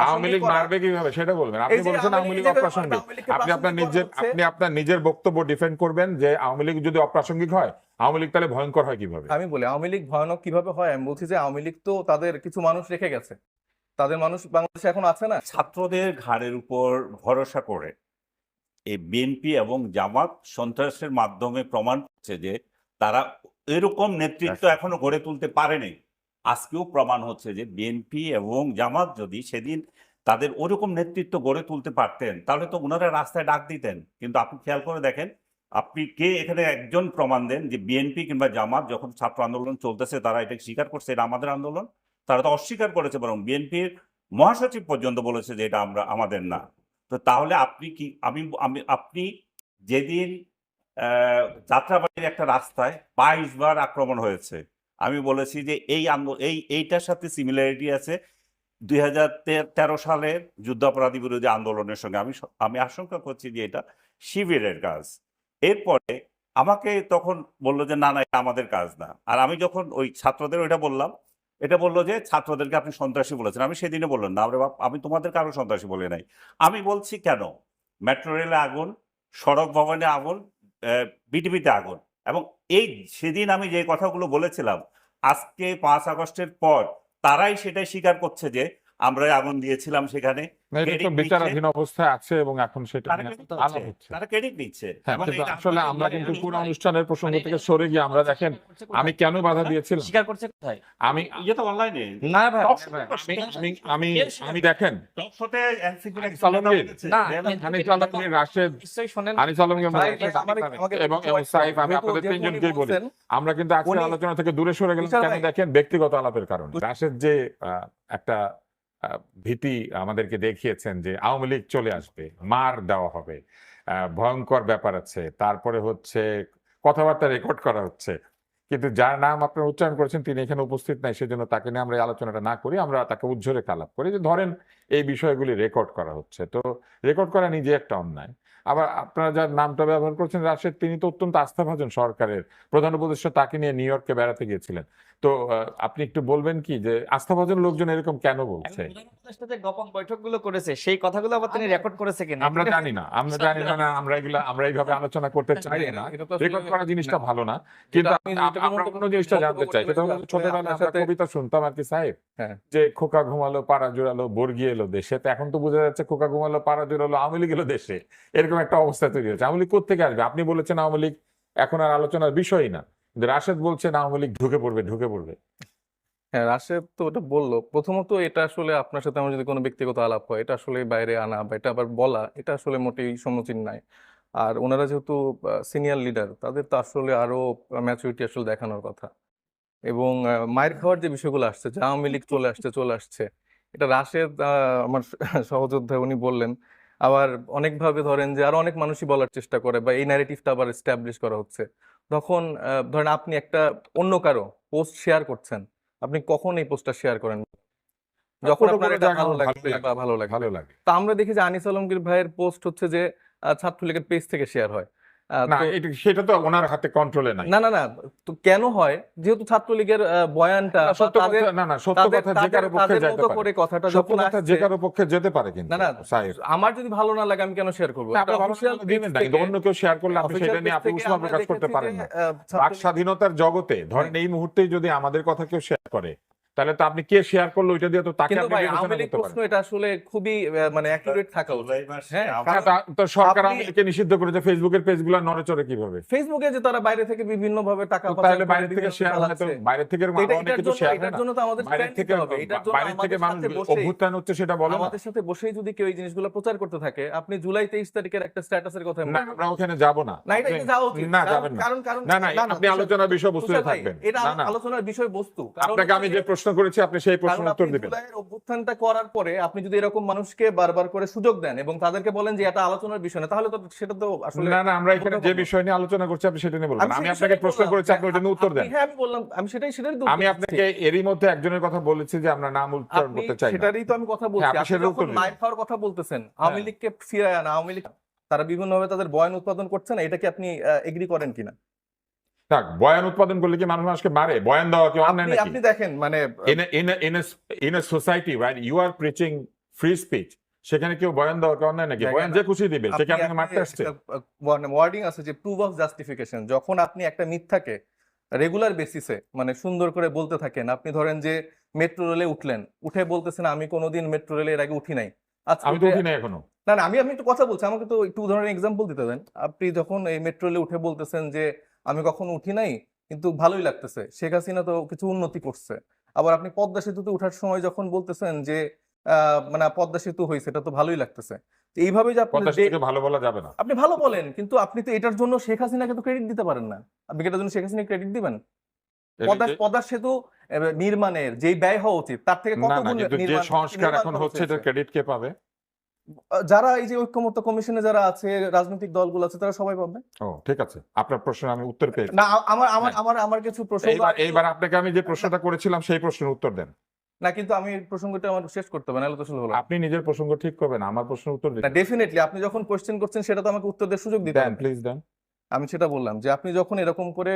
আওয়ামী লীগ মারবে কিভাবে সেটা বলবেন। আপনি বলছেন আওয়ামী লীগ অপ্রাসঙ্গিক, আপনি আপনার নিজের বক্তব্য ডিফেন্ড করবেন যে আওয়ামী লীগ যদি অপ্রাসঙ্গিক হয় আওয়ামী লীগ তাহলে ভয়ঙ্কর হয় কিভাবে। আমি বলি আওয়ামী লীগ ভয়ানক কিভাবে হয়, আমি বলছি যে আওয়ামী লীগ তো তাদের কিছু মানুষ রেখে গেছে, তাদের মানুষ বাংলাদেশে এখন আছে না। ছাত্রদের ঘাড়ের উপর ভরসা করে এই বিএনপি এবং জামাত সন্ত্রাসের মাধ্যমে প্রমাণ করছে যে তারা এরকম নেতৃত্ব এখনো গড়ে তুলতে পারেনি। আজকেও প্রমাণ হচ্ছে যে বিএনপি এবং জামাত যদি সেদিন তাদের ওরকম নেতৃত্ব গড়ে তুলতে পারতেন তাহলে তো ওনারা রাস্তায় ডাক দিতেন। কিন্তু আপনি খেয়াল করে দেখেন, আপনি কে এখানে একজন প্রমাণ দেন যে বিএনপি কিংবা জামাত যখন ছাত্র আন্দোলন চলতেছে তারা এটা স্বীকার করছে এটা আমাদের আন্দোলন? তারা তো অস্বীকার করেছে, বরং বিএনপির মহাসচিব পর্যন্ত বলেছে যে এটা আমাদের না। তো তাহলে আপনি কি আপনি যেদিন যাত্রাবাড়ির একটা রাস্তায় 22 বার আক্রমণ হয়েছে, আমি বলেছি যে এইটার সাথে সিমিলারিটি আছে 2013 সালের যুদ্ধাপরাধী বিরোধী আন্দোলনের সঙ্গে। আমি আশঙ্কা করছি যে এটা শিবিরের কাজ। এরপরে আমাকে তখন বললো যে না না এটা আমাদের কাজ না। আর আমি যখন ওই ছাত্রদের ওইটা বললাম, এটা বললো যে ছাত্রদেরকে আপনি সন্ত্রাসী বলেছেন। আমি সেদিনে বললাম না রে বাপ, আমি তোমাদের কারো সন্ত্রাসী বলে নাই। আমি বলছি কেন মেট্রো রেলে আগুন, সড়ক ভবনে আগুন, বিটিভিতে আগুন, এবং এই সেদিন আমি যে কথাগুলো বলেছিলাম আজকে 5 আগস্টের পর তারাই সেটাই স্বীকার করছে যে আমরা আগুন দিয়েছিলাম সেখানে। বিচারাধীন অবস্থায় আছে এবং এখন সেটা তারা ক্রেডিট নিচ্ছে। আসলে আমরা কিন্তু পুরো অনুষ্ঠানের প্রসঙ্গ থেকে সরে গিয়ে আমরা দেখেন আমি কেন বাধা দিয়েছিলাম স্বীকার করছে কোথায়? আমি তো অনলাইনে না ভাই আমি দেখেন এবং সাইফ আমি আপনাদের তিনজনকেই বলি আমরা কিন্তু আজকের আলোচনা থেকে দূরে সরে গেলাম কেন দেখেন ব্যক্তিগত আলাপের কারণে। রাশেদ যে একটা ভীতি আমাদেরকে দেখিয়েছেন যে আওয়ামী লীগ চলে আসবে, মার দেওয়া হবে, ভয়ঙ্কর ব্যাপার আছে, তারপরে হচ্ছে কথাবার্তা রেকর্ড করা হচ্ছে, কিন্তু যার নাম আপনারা উচ্চারণ করেছেন তিনি এখানে উপস্থিত নাই, সেজন্য তাকে নিয়ে আমরা এই আলোচনাটা না করি, আমরা তাকে উজ্জ্বলে আলাপ করি যে ধরেন এই বিষয়গুলি রেকর্ড করা হচ্ছে, তো রেকর্ড করা নিজে একটা অন্যায়। আবার আপনারা যার নামটা ব্যবহার করছেন রাশেদ, তিনি তো অত্যন্ত আস্থাভাজন সরকারের প্রধান উপদেষ্টা, তাকে নিয়ে নিউ ইয়র্কে বেড়াতে গিয়েছিলেন। তো আপনি একটু বলবেন কি যে আস্থাভাজন লোকজন এরকম কেন বলছে? গোপন বৈঠকগুলো করেছে সেই কথাগুলো আবার তিনি রেকর্ড করেছে কিনা আমরা জানি না, আমরা এইভাবে আলোচনা করতে চাই না, রেকর্ড করা জিনিসটা ভালো না। কিন্তু আমরা কোনো জিনিসটা জানতে চাই, সেটা হলো ছোটবেলায় আমরা কবিতা শুনতাম আর কি সাহেব, যে খোকা ঘুমালো পাড়া জোড়ালো বর্গি এলো দেশে, তো এখন তো বোঝা যাচ্ছে খোকা ঘুমালো পাড়া জোড়ালো আওয়ামী লীগ এলো দেশে, এরকম একটা অবস্থা তৈরি হচ্ছে। আওয়ামী লীগ কোত্থেকে আসবে? আপনি বলেছেন আওয়ামী লীগ এখন আর আলোচনার বিষয়ই না, কিন্তু রাশেদ বলছেন আওয়ামী লীগ ঢুকে পড়বে। হ্যাঁ, রাশেদ তো ওটা বললো। প্রথমত এটা আসলে আপনার সাথে আমার যদি কোনো ব্যক্তিগত আলাপ হয় এটা আসলে বাইরে আনা বা এটা আবার বলা এটা আসলে মোটেই সমীচীন নাই। আর ওনারা যেহেতু সিনিয়র লিডার তাদের তো আসলে আরো ম্যাচুরিটি আসলে দেখানোর কথা। এবং মায়ের খাওয়ার যে বিষয়গুলো আসছে যে আওয়ামী লীগ চলে আসছে এটা রাশেদ আমার সহযোদ্ধা উনি বললেন। আবার অনেকভাবে ধরেন যে আরো অনেক মানুষই বলার চেষ্টা করে বা এই ন্যারেটিভটা আবার এস্টাবলিশ করা হচ্ছে। তখন ধরেন আপনি একটা অন্য কারো পোস্ট শেয়ার করছেন, আপনি কখন এই পোস্টটা শেয়ার করেন? যখন আপনার এটা ভালো লাগে বা ভালো লাগে। তা আমরা দেখি যে আনিস আলমগীর ভাইয়ের পোস্ট হচ্ছে যে ছাত্রলীগের পেজ থেকে শেয়ার হয়। না সেটা তো ওনার হাতে কন্ট্রোলে নাই। না তো কেন হয়? যেহেতু ছাত্রলীগের বয়ানটা সত্য কথা যে কারো পক্ষে যেতে পারে, কথাটা যখন আসছে যে কারো পক্ষে যেতে পারে, কিন্তু না আমার যদি ভালো না লাগে আমি কেন শেয়ার করব? আপনি ভালো দিবেন না, কিন্তু অন্য কেউ শেয়ার করলে আপনি সেটা নিয়ে আপনি উষ্মা প্রকাশ করতে পারেন না। বাক স্বাধীনতার জগতে ধরেন এই মুহূর্তেই যদি আমাদের কথা কেউ শেয়ার করে তাহলে তো আপনি কে শেয়ার করলো ওইটা দিয়ে তো তাকে আপনি বিবেচনা করতে পারেন। এটা আসলে খুবই মানে অ্যাকুরেট থাকা উচিত। হ্যাঁ, তো সরকার আমাদেরকে নিষিদ্ধ করেছে ফেসবুকের পেজগুলো নড়েচড়ে কিভাবে? ফেসবুকে যে তারা বাইরে থেকে বিভিন্ন ভাবে টাকা পাঠায়, তাহলে বাইরে থেকে শেয়ার হয়, তো বাইরে থেকে অনেক কিছু শেয়ার হয় না। এটার জন্য তো আমাদের বাইরে থেকে বাইরে থেকে মানুষ অভ্যুত্থান হচ্ছে সেটা বলে না। আমাদের সাথে বসেই যদি কেউ এই জিনিসগুলো প্রচার করতে থাকে, আপনি জুলাই 23 তারিখের একটা স্ট্যাটাসের কথা না, আমরা ওখানে যাব না। না এটা যাওয়া উচিত না, যাবেন না। না আপনি আলোচনার বিষয়বস্তুতে থাকবেন। এটা আলোচনার বিষয়বস্তু। আপনাকে আমি যে প্রশ্ন করেছি আপনি সেই প্রশ্নের উত্তর দিবেন। জুলাইয়ের অভ্যুত্থানটা করার পরে আপনি যদি এরকম মানুষকে বারবার করে সুযোগ দেন এবং তাদেরকে বলেন যে এটা আলোচনার বিষয় না, তাহলে তো সেটা তো আসলে না আমরা এখানে যে বিষয় নিয়ে আলোচনা করছি আপনি সেটা নিয়ে বলবেন। আমি আপনাকে প্রশ্ন করেছি, আপনি ওটা নিয়ে উত্তর দেন। হ্যাঁ, আমি বললাম আমি সেটাই আমি আপনাকে এরই মধ্যে একজনের কথা বলেছি যে আমরা নাম উচ্চারণ করতে চাই না, সেটারই তো আমি কথা বলছি। আপনি যখন মাইর খাওয়ার কথা বলতেছেন, আওয়ামী লীগকে ফিরায় আনা, আওয়ামী লীগ তারা বিভিন্নভাবে তাদের বয়ান উৎপাদন করছেন, এটা কি আপনি এগ্রি করেন কিনা? বয়ান উৎপাদন করলে কি মানুষকে মারে? বয়ান দেওয়া কি অন্যায় নাকি? আপনি দেখেন মানে in a society where you are preaching free speech, সেখানে কেউ বয়ান দেওয়া কেউ নাকি? জায়গা বয়ান না। যে খুশি দিবে, সে কি আপনাকে মারতে আসছে? ওয়ার্ডিং আছে যে প্রুফ অফ জাস্টিফিকেশন, যখন আপনি একটা মিথ্যাকে রেগুলার বেসিসে মানে সুন্দর করে বলতে থাকেন, আপনি ধরেন যে মেট্রো রেলে উঠলেন, উঠে বলতেছেন আমি কোনোদিন মেট্রো রেলে এর আগে উঠি নাই, আজকে আমি তো উঠে- উঠি না এখনো। না না, আমি একটু কথা বলছি, আমাকে তো একটু উদাহরণ এক্সাম্পল দিতে দেন। আপনি যখন এই মেট্রো রেলে উঠে বলতেছেন যে আমি কখনো উঠি নাই কিন্তু ভালোই লাগতেছে, শেখ হাসিনা তো কিছু উন্নতি করছে। আবার আপনি পদ্মা সেতুতে ওঠার সময় যখন বলতেছেন যে মানে পদ্মা সেতু হয়েছে, এটা তো ভালোই লাগতেছে। তো এইভাবে যে আপনি পদ্মা সেতুকে ভালো বলা যাবে না। আপনি ভালো বলেন, কিন্তু আপনি তো এটার জন্য শেখ হাসিনাকে তো ক্রেডিট দিতে পারেন না। আপনি কি এটার জন্য শেখ হাসিনাকে ক্রেডিট দিবেন? পদ্মা সেতু নির্মাণের যেই ব্যয় হওয়া উচিত তার থেকে কত না না, গুণ কিন্তু যে সংস্কার এখন হচ্ছে, এটা ক্রেডিট কে পাবে? যারা এই যে ঐক্যমত্য কমিশনে যারা আছে, রাজনৈতিক দলগুলো আছে, তারা সবাই পাবে। ও ঠিক আছে, আপনার প্রশ্নের আমি উত্তর পেয়েছি। না, আমার কিছু প্রসঙ্গ এইবার আপনাকে আমি যে প্রশ্নটা করেছিলাম সেই প্রশ্নের উত্তর দেন। না, কিন্তু আমি প্রসঙ্গটা আমার শেষ করতে হবে, নাহলে তো আসলে হলো না। আপনি নিজের প্রসঙ্গ ঠিক করবেন, আমার প্রশ্নের উত্তর দিন। ডেফিনেটলি আপনি যখন কোশ্চেন করছেন সেটা তো আমাকে উত্তর দেওয়ার সুযোগ দিতে দেন হবে। প্লিজ দেন। আমি সেটা বললাম যে আপনি যখন এরকম করে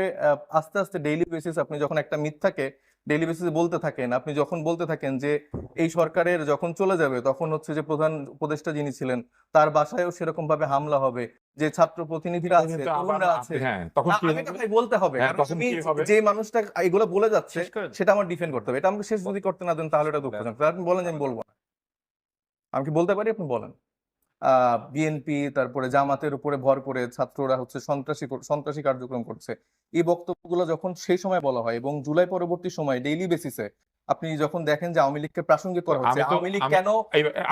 আস্তে আস্তে ডেইলি বেসিস আপনি যখন একটা মিথ্যাকে ডেইলি বেসিসে বলতে থাকেন, আপনি যখন বলতে থাকেন যে এই সরকারের যখন চলে যাবে তখন হচ্ছে যে প্রধান উপদেষ্টা যিনি ছিলেন তার বাসায়ও সেরকম ভাবে হামলা হবে, যে ছাত্র প্রতিনিধিরা আছে, কিন্তু আবার তরুণরা আছে। হ্যাঁ, তখন কি আমি হবে? ভাই বলতে হবে, হ্যাঁ, কারণ তখন আমি কি হবে? যে মানুষটা এগুলো বলে যাচ্ছে শেষ করে দিন। সেটা আমার ডিফেন্ড করতে হবে। এটা আমাকে শেষ যদি করতে না দেন তাহলে এটা দুঃখজনক। তাহলে আপনি বলেন যে আমি বলবো না। আমি কি বলতে পারি? আপনি বলেন। বিএনপি তারপরে জামাতের উপরে ভর করে ছাত্ররা হচ্ছে সন্ত্রাসী কার্যক্রম করছে, এই বক্তব্যগুলো যখন সেই সময় বলা হয় এবং জুলাই পরবর্তী সময় ডেইলি বেসিসে আপনি যখন দেখেন যে আওয়ামী লীগকে প্রাসঙ্গিক করা হচ্ছে, আওয়ামী লীগ কেন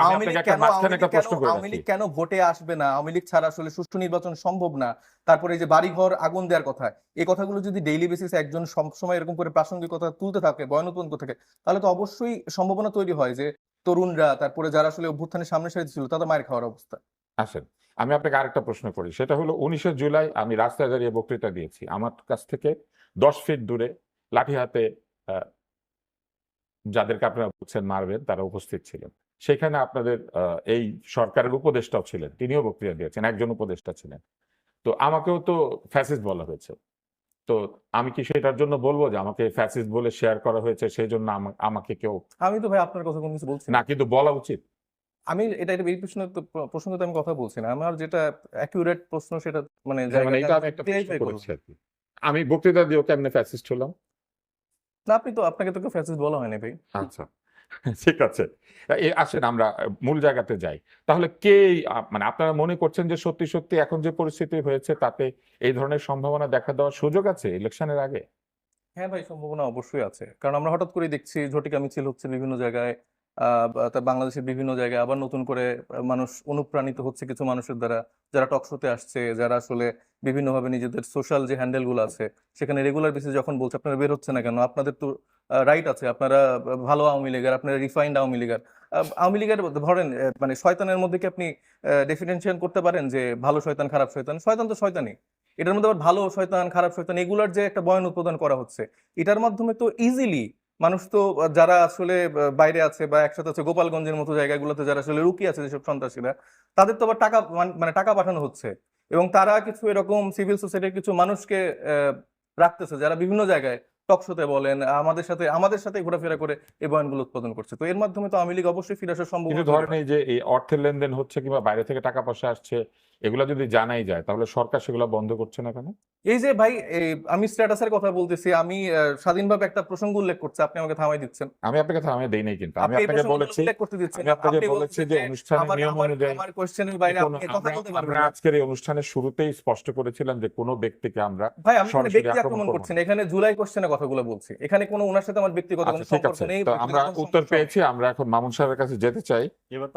আমি আপনাকে একটা মাঝখানে একটা প্রশ্ন করে আওয়ামী রাখি। লীগ কেন ভোটে আসবে না, আওয়ামী লীগ ছাড়া আসলে সুষ্ঠু নির্বাচন সম্ভব না, তারপরে এই যে বাড়িঘর আগুন দেওয়ার কথা, এই কথাগুলো যদি ডেইলি বেসিসে একজন সবসময় এরকম করে প্রাসঙ্গিকতা তুলতে থাকে, বয়ান উৎপন্ন করতে থাকে, তাহলে তো অবশ্যই সম্ভাবনা তৈরি হয় যে তরুণরা তারপরে যারা আসলে অভ্যুত্থানের সামনে সারিতে ছিল তাদের মায়ের খাওয়ার অবস্থা। আসেন, আমি আপনাকে আরেকটা প্রশ্ন করি, সেটা হলো 19শে জুলাই আমি রাস্তায় দাঁড়িয়ে বক্তৃতা দিয়েছি, আমার কাছ থেকে 10 ফিট দূরে লাঠি হাতে যাদেরকে আপনারা বলছেন মারবেন তারা উপস্থিত ছিলেন। সেখানে আপনাদের এই সরকারের উপদেষ্টাও ছিলেন, তিনিও বক্তৃতা দিয়েছেন, একজন উপদেষ্টা ছিলেন। তো আমাকেও তো ফ্যাসিস্ট বলা হয়েছে। তো আমি কি সেটার জন্য বলবো যে আমাকে ফ্যাসিস্ট বলে শেয়ার করা হয়েছে, সেই জন্য আমাকে কেউ আমি তো ভাই আপনার কথা কোনো কিছু বলছি না। না, কিন্তু বলা উচিত? আমি এটা এই প্রসঙ্গে তো আমি কথা বলছি না। আমার যেটা অ্যাকুরেট প্রশ্ন সেটা মানে মানে এটা আমি একটা প্রশ্ন করেছি আর কি। আমি বক্তৃতা দিয়েও কেমনে ফ্যাসিস্ট হলাম? না, আপনাকে তো কেউ ফ্যাসিস্ট বলা হয়নি ভাই। আচ্ছা, ঠিক আছে। আসেন আমরা মূল জায়গাতে যাই। তাহলে কে মানে আপনারা মনে করছেন যে সত্যি সত্যি এখন যে পরিস্থিতি হয়েছে তাতে এই ধরনের সম্ভাবনা দেখা দেওয়ার সুযোগ আছে ইলেকশনের আগে? হ্যাঁ ভাই, সম্ভাবনা অবশ্যই আছে। কারণ আমরা হঠাৎ করে দেখছি ঝটিকা মিছিল হচ্ছে বিভিন্ন জায়গায়, বাংলাদেশের বিভিন্ন জায়গায়, আবার নতুন করে মানুষ অনুপ্রাণিত হচ্ছে কিছু মানুষের দ্বারা, যারা টক শোতে আসছে, যারা আসলে বিভিন্নভাবে নিজেদের সোশ্যাল যে হ্যান্ডেল গুলো আছে সেখানে রেগুলার বেসিস যখন বলছে আপনারা বের হচ্ছে না কেন, আপনাদের তো রাইট আছে, আপনারা ভালো আওয়ামী লীগের, আপনারা রিফাইন্ড আওয়ামী লীগের। আওয়ামী লীগের ধরেন মানে শয়তানের মধ্যে কি আপনি ডেফিনেশন করতে পারেন যে ভালো শয়তান খারাপ শয়তান? শয়তান তো শয়তানই। এটার মধ্যে আবার ভালো শয়তান খারাপ শয়তান এগুলার যে একটা বয়ান উৎপাদন করা হচ্ছে, এটার মাধ্যমে তো ইজিলি মানুষ তো যারা আসলে বাইরে আছে বা একসাথে আছে, গোপালগঞ্জের মতো জায়গাগুলোতে যারা আসলে লুকিয়ে আছে যেসব সন্ত্রাসীরা, তাদের তো আবার টাকা মানে টাকা পাঠানো হচ্ছে, এবং তারা কিছু এরকম সিভিল সোসাইটির কিছু মানুষকে রাখতেছে যারা বিভিন্ন জায়গায় টক শোতে বলেন আমাদের সাথে ঘোরাফেরা করে এই বয়ানগুলো উৎপাদন করছে। তো এর মাধ্যমে তো আওয়ামী লীগ অবশ্যই ফিরে আসার কিন্তু সম্ভাবনা ধরেন এই যে এই অর্থের লেনদেন হচ্ছে কিংবা বাইরে থেকে টাকা পয়সা আসছে, এগুলা যদি জানাই যায় তাহলে সরকার সেগুলো বন্ধ করছে না কেন? এই যে ভাই আমি স্ট্যাটাসের কথা বলতেছি, আমি স্বাধীনভাবে একটা প্রসঙ্গ উল্লেখ করছি, আপনি আমাকে থামাই দিচ্ছেন। আমি আপনাকে থামিয়ে দেই নাই, কিন্তু আমি আপনি এই আপনাকে প্রসঙ্গগুলো বলেছি, উল্লেখ করতে দিচ্ছেন। আমি আপনাকে আপনি বলেছি বলছেন যে যে অনুষ্ঠানের নিয়ম অনুযায়ী আমার কোশ্চেনের বাইরে আপনি কথা বলতে পারবেন আমরা না। আজকের এই অনুষ্ঠানের শুরুতেই স্পষ্ট করেছিলাম যে কোনো ব্যক্তিকে আমরা ভাই আমি এখানে সরাসরি ব্যক্তি আক্রমণ আক্রমণ করব করছি না, এখানে জুলাই কোশ্চেনের কথাগুলো বলছি, এখানে কোনো ওনার সাথে আমার ব্যক্তিগত কোনো আচ্ছা ঠিক সম্পর্ক আছে, নেই। তো আমরা উত্তর পেয়েছি, আমরা এখন মামুন সাহেবের কাছে যেতে চাই। এবার